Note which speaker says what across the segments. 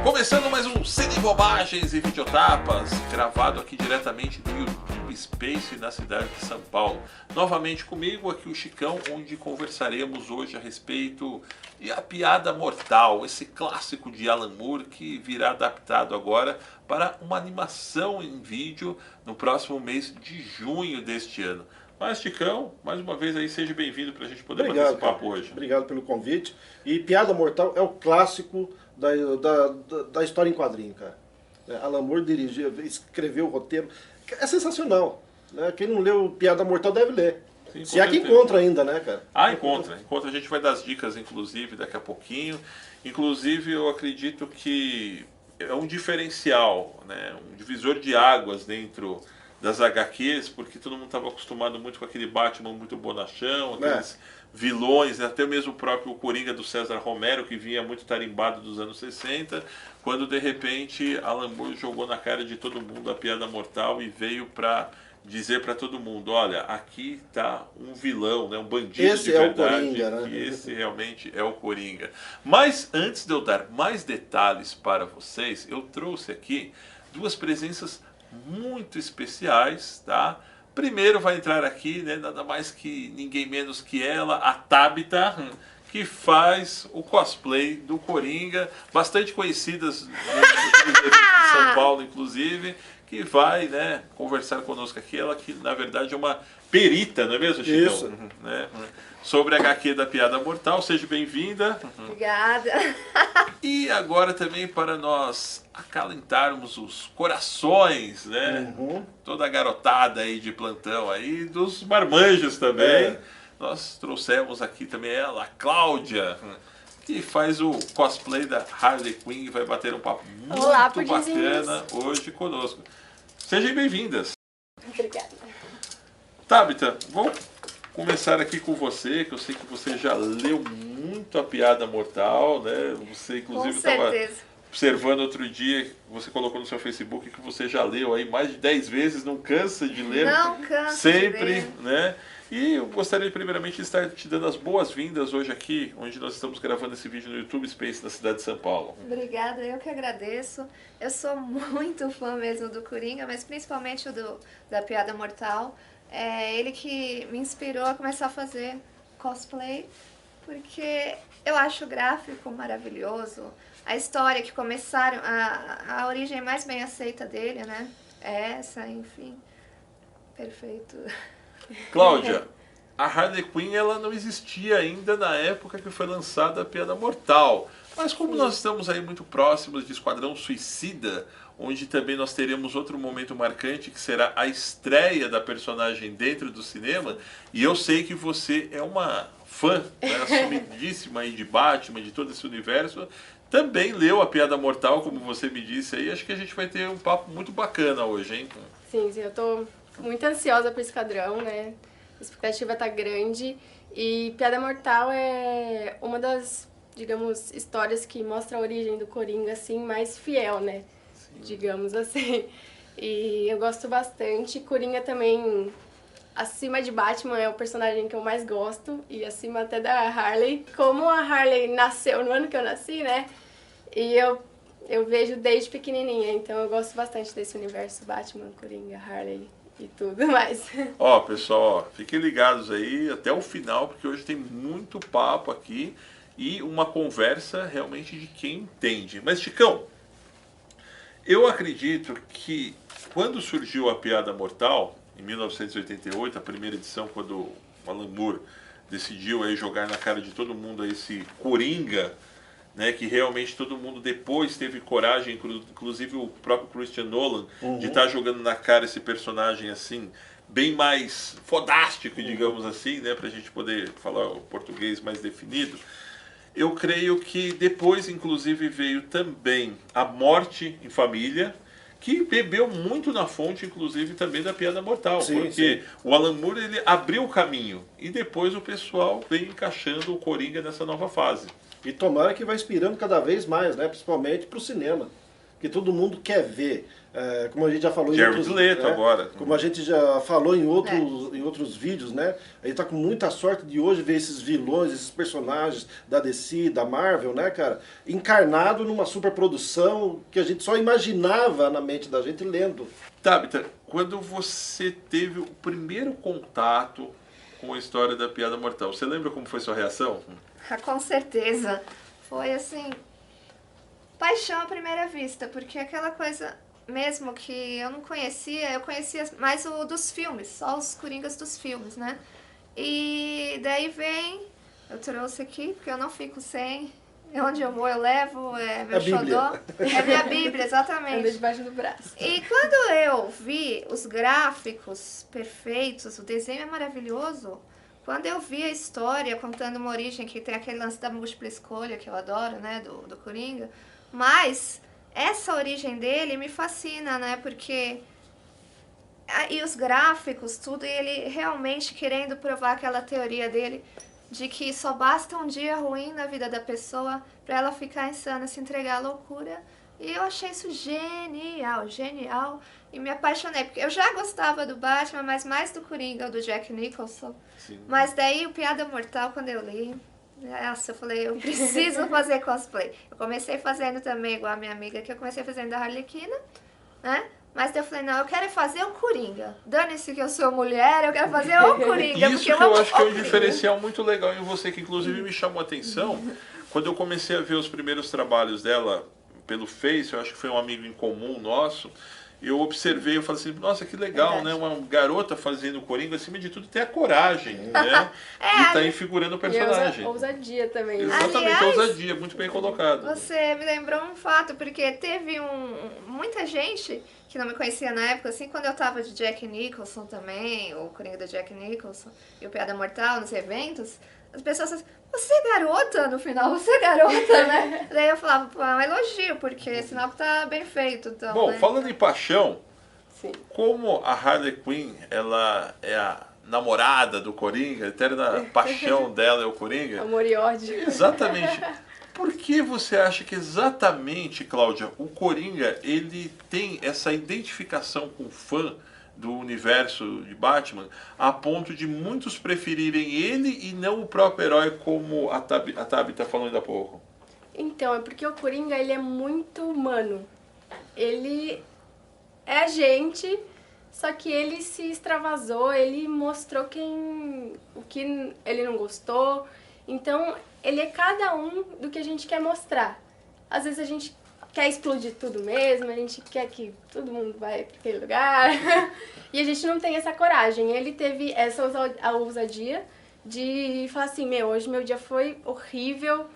Speaker 1: Começando mais um Cine Bobagens e Videotapas, gravado aqui diretamente do YouTube Space na cidade de São Paulo. Novamente comigo aqui o Chicão, onde conversaremos hoje a respeito de A Piada Mortal, esse clássico de Alan Moore que virá adaptado agora para uma animação em vídeo no próximo mês de junho deste ano. Mas, Chicão, mais uma vez aí, seja bem-vindo para a gente poder bater esse papo hoje.
Speaker 2: Obrigado pelo convite. E Piada Mortal é o clássico da história em quadrinho, cara. Alan Moore dirigiu, escreveu o roteiro. É sensacional. Né? Quem não leu Piada Mortal deve ler.
Speaker 1: Sim,
Speaker 2: se é que encontra ainda, né, cara?
Speaker 1: Encontra. A gente vai dar as dicas, inclusive, daqui a pouquinho. Inclusive, eu acredito que é um diferencial, né? Um divisor de águas dentro das HQs, porque todo mundo estava acostumado muito com aquele Batman muito bonachão, aqueles vilões, né? Até mesmo o próprio Coringa do César Romero, que vinha muito tarimbado dos anos 60, quando de repente Alan Moore jogou na cara de todo mundo a Piada Mortal e veio para dizer para todo mundo, olha, aqui está um vilão, né? Um bandido
Speaker 2: esse
Speaker 1: de verdade,
Speaker 2: é o Coringa, né?
Speaker 1: e esse realmente é o Coringa. Mas antes de eu dar mais detalhes para vocês, eu trouxe aqui duas presenças muito especiais, tá? Primeiro vai entrar aqui, né, nada mais que ninguém menos que ela, a Tabita, que faz o cosplay do Coringa, bastante conhecidas de São Paulo, inclusive, que vai, né, conversar conosco aqui. Ela que, na verdade, é uma perita, não é mesmo, Chicão?
Speaker 2: Isso.
Speaker 1: Né? Sobre a HQ da Piada Mortal. Seja bem-vinda.
Speaker 3: Obrigada.
Speaker 1: E agora também para nós acalentarmos os corações, né? Toda a garotada aí de plantão aí, dos marmanjos também. Nós trouxemos aqui também ela, a Cláudia, que faz o cosplay da Harley Quinn e vai bater um papo muito bacana hoje conosco. Sejam bem-vindas.
Speaker 3: Obrigada.
Speaker 1: Tabita, vou começar aqui com você, que eu sei que você já leu muito a Piada Mortal, né? Você inclusive estava observando outro dia, você colocou no seu Facebook que você já leu aí mais de 10 vezes, não cansa de ler.
Speaker 3: Não cansa
Speaker 1: sempre,
Speaker 3: de ler.
Speaker 1: né? E eu gostaria primeiramente de estar te dando as boas-vindas hoje aqui, onde nós estamos gravando esse vídeo no YouTube Space, na cidade de São Paulo.
Speaker 3: Obrigada, eu que agradeço. Eu sou muito fã mesmo do Coringa, mas principalmente da Piada Mortal. É ele que me inspirou a começar a fazer cosplay, porque eu acho o gráfico maravilhoso. A história que começaram, a origem mais bem aceita dele, né? É essa, enfim. Perfeito.
Speaker 1: Cláudia, a Harley Quinn ela não existia ainda na época que foi lançada a Piada Mortal. Mas como nós estamos aí muito próximos de Esquadrão Suicida, onde também nós teremos outro momento marcante, que será a estreia da personagem dentro do cinema, e eu sei que você é uma fã, né, assumidíssima aí de Batman, de todo esse universo, também leu a Piada Mortal, como você me disse aí. Acho que a gente vai ter um papo muito bacana hoje, hein?
Speaker 4: Sim, eu tô muito ansiosa pro Esquadrão, né? A expectativa tá grande. E Piada Mortal é uma das, digamos, histórias que mostra a origem do Coringa, assim, mais fiel, né? Sim. Digamos assim. E eu gosto bastante. Coringa também, acima de Batman, é o personagem que eu mais gosto. E acima até da Harley. Como a Harley nasceu no ano que eu nasci, né? E eu vejo desde pequenininha, então eu gosto bastante desse universo Batman, Coringa, Harley e tudo mais.
Speaker 1: Ó, pessoal, fiquem ligados aí até o final, porque hoje tem muito papo aqui e uma conversa realmente de quem entende. Mas, Chicão, eu acredito que quando surgiu a Piada Mortal, em 1988, a primeira edição, quando o Alan Moore decidiu aí jogar na cara de todo mundo aí esse Coringa, né, que realmente todo mundo depois teve coragem, inclusive o próprio Christian Nolan, de estar jogando na cara esse personagem assim, bem mais fodástico, digamos assim, né, pra gente poder falar o português mais definido. Eu creio que depois, inclusive, veio também A Morte em Família, que bebeu muito na fonte, inclusive, também da Piada Mortal, porque o Alan Moore ele abriu o caminho e depois o pessoal vem encaixando o Coringa nessa nova fase.
Speaker 2: E tomara que vai inspirando cada vez mais, né? Principalmente pro cinema. que todo mundo quer ver. Como a gente já falou
Speaker 1: Jared Leto agora.
Speaker 2: Como a gente já falou em outros vídeos, né? A gente tá com muita sorte de hoje ver esses vilões, esses personagens da DC, da Marvel, né, cara? Encarnado numa superprodução que a gente só imaginava na mente da gente lendo.
Speaker 1: Tabita, quando você teve o primeiro contato com a história da Piada Mortal, você lembra como foi sua reação?
Speaker 3: Com certeza. Foi assim, paixão à primeira vista, porque aquela coisa mesmo que eu não conhecia, eu conhecia mais o dos filmes, só os Coringas dos filmes, né? E daí eu trouxe aqui, porque eu não fico sem, onde eu vou eu levo, é meu xodó, é minha Bíblia, exatamente.
Speaker 4: Anda debaixo do braço.
Speaker 3: E quando eu vi os gráficos perfeitos, o desenho é maravilhoso, quando eu vi a história contando uma origem, que tem aquele lance da múltipla escolha, que eu adoro, né, do Coringa, mas essa origem dele me fascina, né, porque... E os gráficos, tudo, e ele realmente querendo provar aquela teoria dele de que só basta um dia ruim na vida da pessoa para ela ficar insana, se entregar à loucura. E eu achei isso genial, genial. E me apaixonei, porque eu já gostava do Batman, mas mais do Coringa, do Jack Nicholson.
Speaker 1: Sim.
Speaker 3: Mas daí o Piada Mortal, quando eu li, nossa, eu falei, eu preciso fazer cosplay. Eu comecei fazendo também, igual a minha amiga, que eu comecei fazendo da Arlequina, né? Mas daí eu falei, não, eu quero fazer o Coringa. Dane-se que eu sou mulher, eu quero fazer o Coringa.
Speaker 1: Isso que eu acho que é um diferencial muito legal em você, que inclusive me chamou a atenção. Quando eu comecei a ver os primeiros trabalhos dela pelo Face, eu acho que foi um amigo em comum nosso, eu observei, eu falei assim, nossa, que legal, né? Uma garota fazendo o Coringa, acima de tudo, tem a coragem, né? De estar infigurando o personagem.
Speaker 4: E ousadia também.
Speaker 1: Exatamente,
Speaker 3: aliás,
Speaker 1: ousadia, muito bem colocado.
Speaker 3: Você me lembrou um fato, porque teve muita gente que não me conhecia na época, assim, quando eu tava de Jack Nicholson também, o Coringa do Jack Nicholson, e o Piada Mortal nos eventos, as pessoas assim, você é garota no final, você é garota, né? Daí eu falava, pô, é um elogio, porque é sinal que tá bem feito. Então,
Speaker 1: Bom,
Speaker 3: né?
Speaker 1: falando em paixão,
Speaker 4: Sim.
Speaker 1: como a Harley Quinn, ela é a namorada do Coringa, a eterna paixão dela é o Coringa.
Speaker 4: Amor e ódio.
Speaker 1: Exatamente. Por que você acha que exatamente, Cláudia, o Coringa, ele tem essa identificação com o fã do universo de Batman, a ponto de muitos preferirem ele e não o próprio herói, como a Tabi tá falando há pouco?
Speaker 4: Então, é porque o Coringa, ele é muito humano. Ele é a gente, só que ele se extravasou, ele mostrou o que ele não gostou. Então, ele é cada um do que a gente quer mostrar. Às vezes a gente quer explodir tudo mesmo, a gente quer que todo mundo vai para aquele lugar. E a gente não tem essa coragem. Ele teve essa ousadia de falar assim, hoje meu dia foi horrível,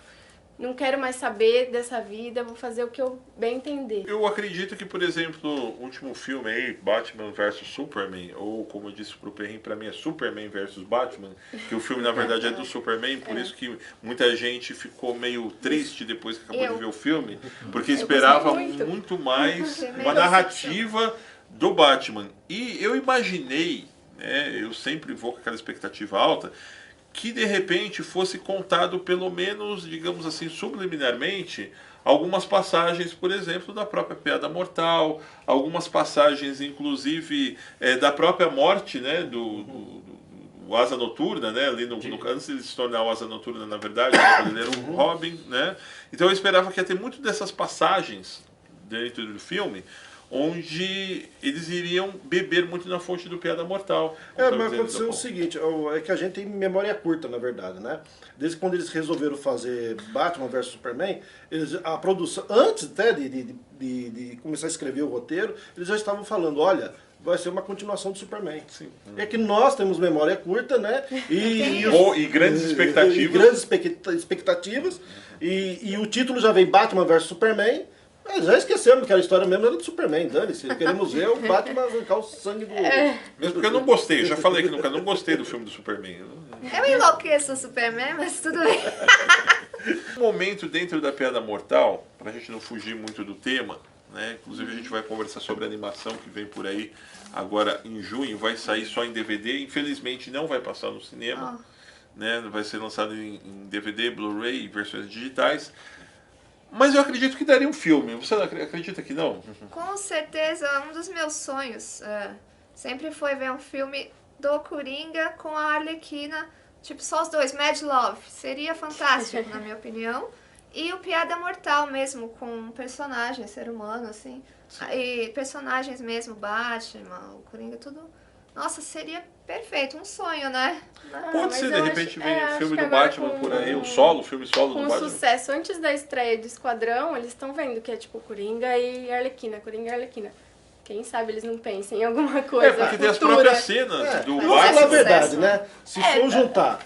Speaker 4: não quero mais saber dessa vida, vou fazer o que eu bem entender.
Speaker 1: Eu acredito que, por exemplo, o último filme aí, Batman vs Superman, ou como eu disse pro Perrin, pra mim é Superman vs Batman, que o filme na verdade é do Superman, por isso que muita gente ficou meio triste depois que acabou de ver o filme, porque esperava muito mais uma narrativa do Batman. E eu imaginei, né, eu sempre vou com aquela expectativa alta, que de repente fosse contado pelo menos, digamos assim, subliminarmente, algumas passagens, por exemplo, da própria Piada Mortal, algumas passagens, inclusive, da própria morte, né, do Asa Noturna, né, ali antes de se tornar o Asa Noturna, na verdade, ele era um Robin, né? Então eu esperava que ia ter muito dessas passagens dentro do filme, onde eles iriam beber muito na fonte do Piada Mortal.
Speaker 2: Mas aconteceu o seguinte, é que a gente tem memória curta, na verdade, né? Desde quando eles resolveram fazer Batman vs Superman, a produção, antes até de começar a escrever o roteiro, eles já estavam falando, olha, vai ser uma continuação do Superman.
Speaker 1: Sim.
Speaker 2: É que nós temos memória curta, né? E
Speaker 1: grandes expectativas.
Speaker 2: E grandes expectativas. E o título já vem Batman vs Superman. Já esquecemos que a história mesmo era do Superman, dane-se. Queremos ver o Batman arrancar o sangue do...
Speaker 1: Mesmo porque eu não gostei, eu já falei que nunca não gostei do filme do Superman.
Speaker 3: Eu enlouqueço o Superman, mas tudo bem.
Speaker 1: Um momento dentro da Piada Mortal, pra gente não fugir muito do tema, né? Inclusive a gente vai conversar sobre a animação que vem por aí agora em junho, vai sair só em DVD, infelizmente não vai passar no cinema, né? Vai ser lançado em DVD, Blu-ray e versões digitais. Mas eu acredito que daria um filme. Você não acredita que não?
Speaker 3: Com certeza, um dos meus sonhos sempre foi ver um filme do Coringa com a Arlequina, tipo só os dois, Mad Love. Seria fantástico, na minha opinião. E o Piada Mortal mesmo, com um personagem, ser humano, assim. E personagens mesmo, Batman, o Coringa, tudo. Nossa, seria perfeito, um sonho, né?
Speaker 1: Pode ser, de repente vem o filme do Batman por aí, o filme solo do Batman.
Speaker 4: Com sucesso, antes da estreia do Esquadrão, eles estão vendo que é tipo Coringa e Arlequina, Coringa e Arlequina. Quem sabe eles não pensem em alguma coisa
Speaker 1: porque tem as
Speaker 4: futura.
Speaker 1: próprias cenas do
Speaker 2: Vamos falar a
Speaker 1: Batman.
Speaker 2: verdade, né? Se for juntar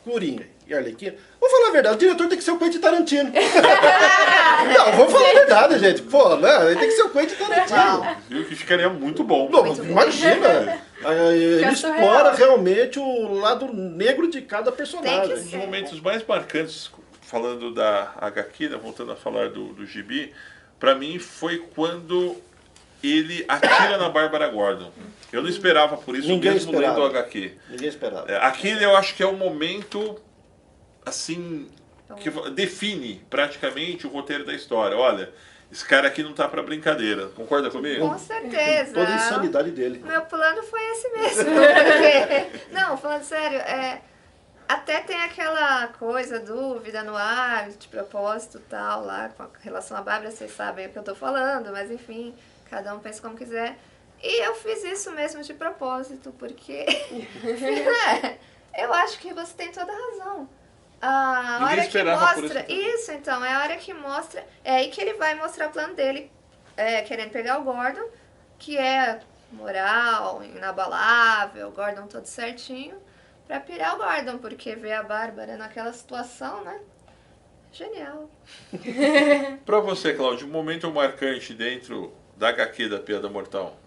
Speaker 2: Coringa e Arlequina, vamos falar a verdade, o diretor tem que ser o Quentin Tarantino. Não, vamos falar a verdade, gente. Pô, né? Ele tem que ser o Quentin Tarantino.
Speaker 1: Viu que ficaria muito bom.
Speaker 2: Não, imagina. Ele
Speaker 4: Fica
Speaker 2: explora
Speaker 4: surreal.
Speaker 2: realmente o lado negro de cada personagem.
Speaker 3: Tem que
Speaker 1: Um dos momentos mais marcantes, falando da HQ, né, voltando a falar do Gibi, pra mim foi quando ele atira na Bárbara Gordon. Eu não esperava por isso,
Speaker 2: Ninguém
Speaker 1: mesmo
Speaker 2: esperava.
Speaker 1: lendo o HQ.
Speaker 2: Ninguém esperava.
Speaker 1: Aquele eu acho que é o momento, assim, que define praticamente o roteiro da história. Olha, esse cara aqui não tá pra brincadeira. Concorda comigo?
Speaker 3: Com certeza.
Speaker 2: Toda a insanidade dele.
Speaker 3: Meu plano foi esse mesmo. Porque... Não, falando sério, até tem aquela coisa, dúvida no ar, de propósito e tal, lá, com relação à Bárbara, vocês sabem o que eu tô falando, mas enfim, cada um pensa como quiser. E eu fiz isso mesmo de propósito, porque eu acho que você tem toda a razão. A
Speaker 1: Ninguém
Speaker 3: hora que
Speaker 1: esperava por
Speaker 3: mostra.
Speaker 1: isso.
Speaker 3: Isso, então, é a hora que mostra. É aí que ele vai mostrar o plano dele, querendo pegar o Gordon, que é moral, inabalável, o Gordon todo certinho, pra pirar o Gordon, porque ver a Bárbara naquela situação, né? Genial.
Speaker 1: Pra você, Cláudio, um momento marcante dentro da HQ da Piada Mortal.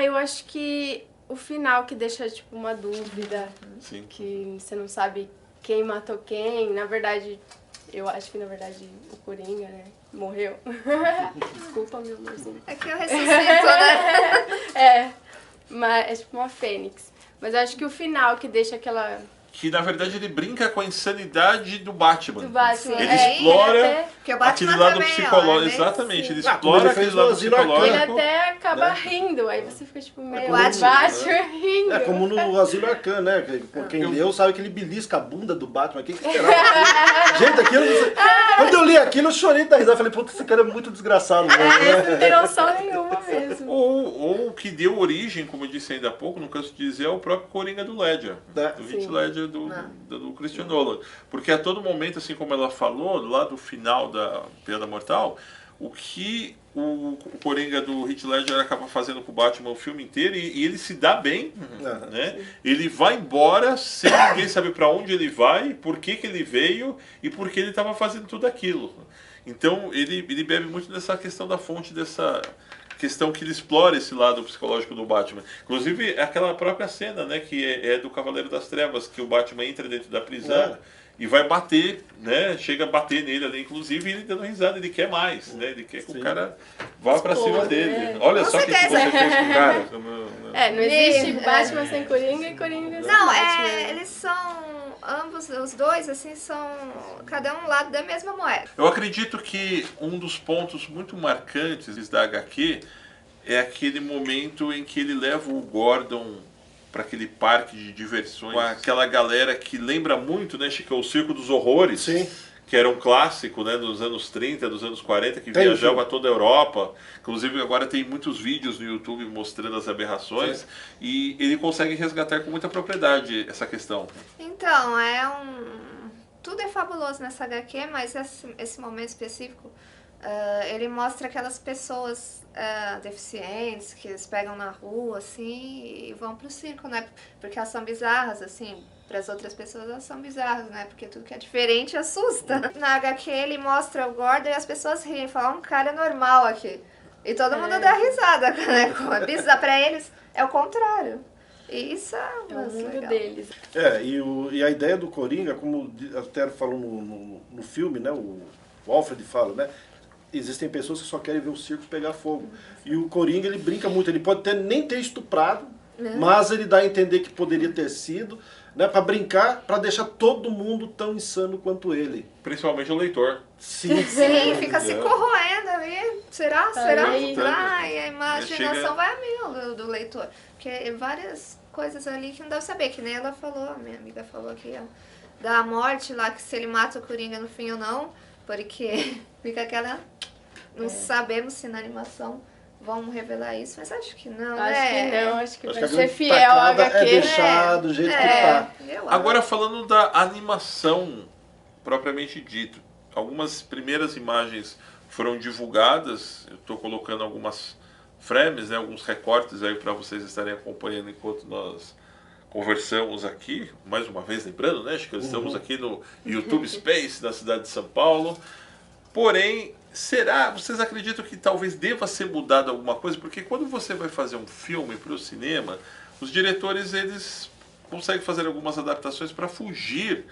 Speaker 4: Eu acho que o final que deixa, tipo, uma dúvida,
Speaker 1: Sim.
Speaker 4: que você não sabe quem matou quem. Na verdade, eu acho que, na verdade, o Coringa, né, morreu. Desculpa, meu amorzinho.
Speaker 3: É que eu ressuscito, né?
Speaker 4: Mas é tipo uma fênix. Mas eu acho que o final que deixa aquela...
Speaker 1: Que na verdade ele brinca com a insanidade do Batman.
Speaker 4: Do Batman.
Speaker 1: Ele
Speaker 3: É,
Speaker 1: explora
Speaker 4: ele até-
Speaker 3: Porque o Batman
Speaker 1: aquele lado
Speaker 3: também,
Speaker 1: psicológico.
Speaker 3: ó, é bem
Speaker 1: Exatamente,
Speaker 3: assim.
Speaker 1: ele
Speaker 2: como
Speaker 1: explora
Speaker 2: ele
Speaker 1: aquele
Speaker 2: fez no
Speaker 1: lado
Speaker 2: Asilo Arcano.
Speaker 4: Ele
Speaker 1: psicológico.
Speaker 4: até acaba
Speaker 1: né?
Speaker 4: rindo, aí você fica tipo, meu,
Speaker 2: como
Speaker 4: o Batman rindo.
Speaker 2: É como no Asilo Arcano, né? Quem leu sabe que ele belisca a bunda do Batman. Quem que esperava? Gente, aquilo... Quando eu li aquilo, eu chorei da risada. Falei, puta, esse cara é muito desgraçado.
Speaker 4: Você
Speaker 2: Né?
Speaker 4: não tem noção nenhuma mesmo.
Speaker 1: Ou o que deu origem, como eu disse ainda há pouco, não canso de dizer, é o próprio Coringa do Ledger.
Speaker 2: É.
Speaker 1: Do Heath
Speaker 4: Sim.
Speaker 1: Ledger do Christian Nolan. Porque a todo momento, assim como ela falou, lá do final da Piada Mortal, o que o Coringa do Heath Ledger acaba fazendo com o Batman o filme inteiro, e ele se dá bem, né? Ele vai embora sem ninguém saber para onde ele vai, por que ele veio e por que ele estava fazendo tudo aquilo. Então ele bebe muito nessa questão da fonte, dessa questão que ele explora esse lado psicológico do Batman. Inclusive aquela própria cena, né, que é do Cavaleiro das Trevas, que o Batman entra dentro da prisão e vai bater, né? Chega a bater nele ali, inclusive, e ele dando risada, ele quer mais, né? Ele quer que o cara vá pra cima dele.
Speaker 4: né?
Speaker 1: Olha
Speaker 3: Com
Speaker 1: só o que
Speaker 3: certeza.
Speaker 1: você fez com o cara.
Speaker 4: Não existe Batman sem Coringa e Coringa sem
Speaker 3: Não,
Speaker 4: Batman.
Speaker 3: eles são, ambos, os dois, assim, são cada um lado da mesma moeda.
Speaker 1: Eu acredito que um dos pontos muito marcantes da HQ é aquele momento em que ele leva o Gordon para aquele parque de diversões, com aquela galera que lembra muito, né, Chico, o Circo dos Horrores,
Speaker 2: Sim.
Speaker 1: que era um clássico, né, dos anos 30, dos anos 40, que
Speaker 2: Tem
Speaker 1: viajava toda a Europa. Inclusive agora tem muitos vídeos no YouTube mostrando as aberrações, e ele consegue resgatar com muita propriedade essa questão.
Speaker 3: Então, tudo é fabuloso nessa HQ, mas esse momento específico, ele mostra aquelas pessoas deficientes que eles pegam na rua, assim, e vão pro circo, né? Porque elas são bizarras, assim, para as outras pessoas elas são bizarras, né? Porque tudo que é diferente assusta. Na HQ ele mostra o Gordon e as pessoas riem, falam, um cara normal aqui. E todo mundo dá risada, né? É bizarro. Pra eles é o contrário. E isso
Speaker 4: É o mundo
Speaker 3: legal.
Speaker 4: deles.
Speaker 2: E a ideia do Coringa, como até falou no filme, né? O Alfred fala, né? Existem pessoas que só querem ver o circo pegar fogo. E o Coringa, ele brinca muito. Ele pode nem ter estuprado, mas ele dá a entender que poderia ter sido. né, para brincar, para deixar todo mundo tão insano quanto ele.
Speaker 1: Principalmente o leitor.
Speaker 2: Sim,
Speaker 3: Sim, fica se corroendo ali. Será? Será?
Speaker 4: aí.
Speaker 3: Ai, a imaginação
Speaker 1: Chega-
Speaker 3: vai a mil do leitor. Porque várias coisas ali que não deve saber, que nem ela falou, a minha amiga falou aqui, ó, da morte lá, que se ele mata o Coringa no fim ou não, porque fica aquela... Não sabemos se na animação vão revelar isso, mas acho que não,
Speaker 4: Acho
Speaker 3: né?
Speaker 4: que não, acho que
Speaker 2: Acho
Speaker 4: vai
Speaker 2: que a
Speaker 4: ser
Speaker 2: grande
Speaker 4: fiel à
Speaker 2: tacada
Speaker 4: HQ.
Speaker 2: é deixar do jeito que tá.
Speaker 3: eu acho.
Speaker 1: Agora falando da animação propriamente dito, algumas primeiras imagens foram divulgadas, eu estou colocando algumas frames, né, alguns recortes aí para vocês estarem acompanhando enquanto nós conversamos aqui, mais uma vez lembrando, né, acho que estamos aqui no YouTube Space da cidade de São Paulo, porém, vocês acreditam que talvez deva ser mudado alguma coisa? Porque quando você vai fazer um filme para o cinema, os diretores, eles conseguem fazer algumas adaptações para fugir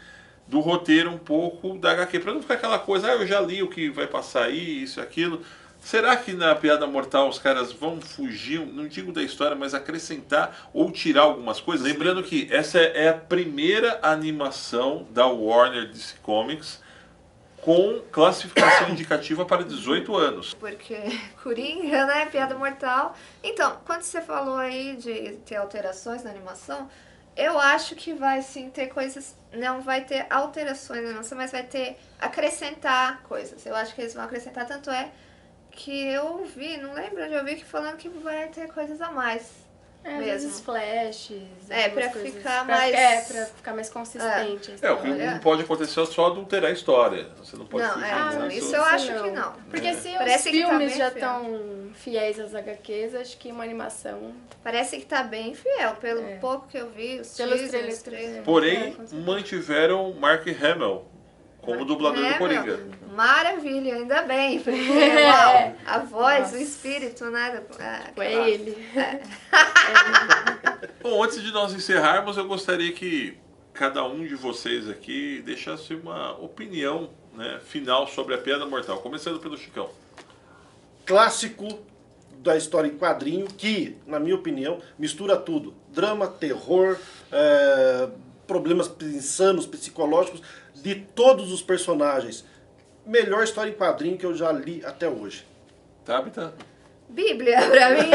Speaker 1: do roteiro um pouco da HQ, para não ficar aquela coisa, eu já li o que vai passar aí, isso e aquilo. Será que na Piada Mortal os caras vão fugir, não digo da história, mas acrescentar ou tirar algumas coisas? Lembrando que essa é a primeira animação da Warner DC Comics com classificação indicativa para 18 anos.
Speaker 3: Porque Coringa, né? Piada mortal. Então, quando você falou aí de ter alterações na animação, eu acho que vai sim ter coisas. Não vai ter alterações na animação, mas vai ter acrescentar coisas. Eu acho que eles vão acrescentar, tanto é que eu vi, não lembro onde eu vi que falando que vai ter coisas a mais.
Speaker 4: Às
Speaker 3: Mesmo.
Speaker 4: vezes flashes.
Speaker 3: É,
Speaker 4: algumas
Speaker 3: pra
Speaker 4: coisas.
Speaker 3: ficar mais-
Speaker 4: Pra ficar mais consistente. a
Speaker 1: É, o que
Speaker 4: história.
Speaker 1: não pode acontecer é só adulterar a história. Você não pode
Speaker 3: Não,
Speaker 1: fugir
Speaker 3: não,
Speaker 1: disso.
Speaker 3: isso eu acho que não.
Speaker 4: Porque se
Speaker 3: Parece
Speaker 4: os
Speaker 3: que tá
Speaker 4: filmes
Speaker 3: bem
Speaker 4: já
Speaker 3: fiel.
Speaker 4: estão fiéis às HQs, acho que uma animação...
Speaker 3: Parece que tá bem fiel, pelo
Speaker 4: É.
Speaker 3: pouco que eu vi, os
Speaker 4: Pelos
Speaker 3: teasers,
Speaker 4: trailers.
Speaker 1: Porém,
Speaker 4: com certeza.
Speaker 1: mantiveram Mark Hamill como dublador do Coringa.
Speaker 3: Meu, maravilha, ainda bem, porque uau, a voz,
Speaker 4: Nossa.
Speaker 3: o espírito, né?
Speaker 4: Foi
Speaker 3: aquela-
Speaker 4: ele.
Speaker 1: Bom, antes de nós encerrarmos, eu gostaria que cada um de vocês aqui deixasse uma opinião, né, final sobre a Piada Mortal. Começando pelo Chicão.
Speaker 2: Clássico da história em quadrinho que, na minha opinião, mistura tudo. Drama, terror, problemas insanos, psicológicos, de todos os personagens. Melhor história em quadrinho que eu já li até hoje.
Speaker 1: Tabita?
Speaker 3: Bíblia, pra mim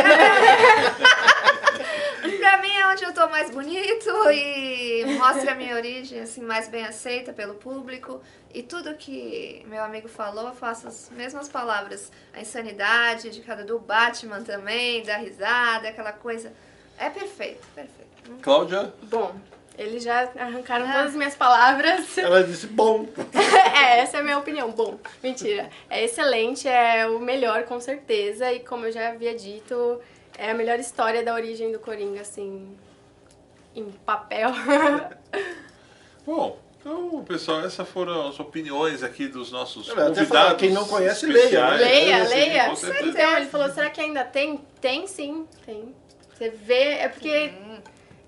Speaker 3: pra mim é onde eu tô mais bonito e mostra a minha origem assim, mais bem aceita pelo público. E tudo que meu amigo falou, eu faço as mesmas palavras. A insanidade de cada do Batman também, da risada, aquela coisa. É perfeito, perfeito.
Speaker 1: Cláudia?
Speaker 4: Bom, eles já arrancaram todas as minhas palavras.
Speaker 2: Ela disse, bom,
Speaker 4: Essa é a minha opinião. Bom, mentira. É excelente, é o melhor com certeza. E como eu já havia dito, é a melhor história da origem do Coringa, assim, em papel.
Speaker 1: Bom, então, pessoal, essas foram as opiniões aqui dos nossos
Speaker 2: Até
Speaker 1: convidados.
Speaker 2: falar, quem não conhece, leia,
Speaker 1: especiais.
Speaker 2: né?
Speaker 4: Leia,
Speaker 2: Sim,
Speaker 4: leia.
Speaker 1: com certeza.
Speaker 4: Então, ele falou, será que ainda tem? Tem sim, tem. Você vê, é porque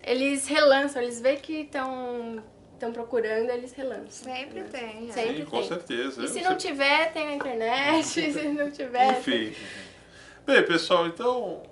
Speaker 4: eles relançam, eles veem que estão procurando, eles relançam.
Speaker 3: Sempre tem.
Speaker 4: Sempre
Speaker 1: Sim, com
Speaker 4: tem.
Speaker 1: certeza.
Speaker 4: E se não tiver, tem na internet, se não tiver...
Speaker 1: Enfim. Bem, pessoal, então,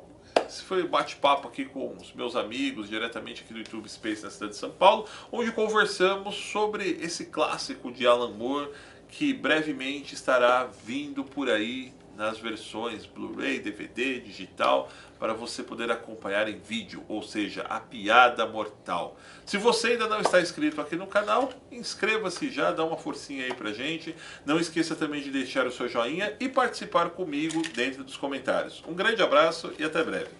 Speaker 1: esse foi o bate-papo aqui com os meus amigos, diretamente aqui do YouTube Space na cidade de São Paulo, onde conversamos sobre esse clássico de Alan Moore, que brevemente estará vindo por aí nas versões Blu-ray, DVD, digital, para você poder acompanhar em vídeo, ou seja, a Piada Mortal. Se você ainda não está inscrito aqui no canal, inscreva-se já, dá uma forcinha aí pra gente. Não esqueça também de deixar o seu joinha e participar comigo dentro dos comentários. Um grande abraço e até breve.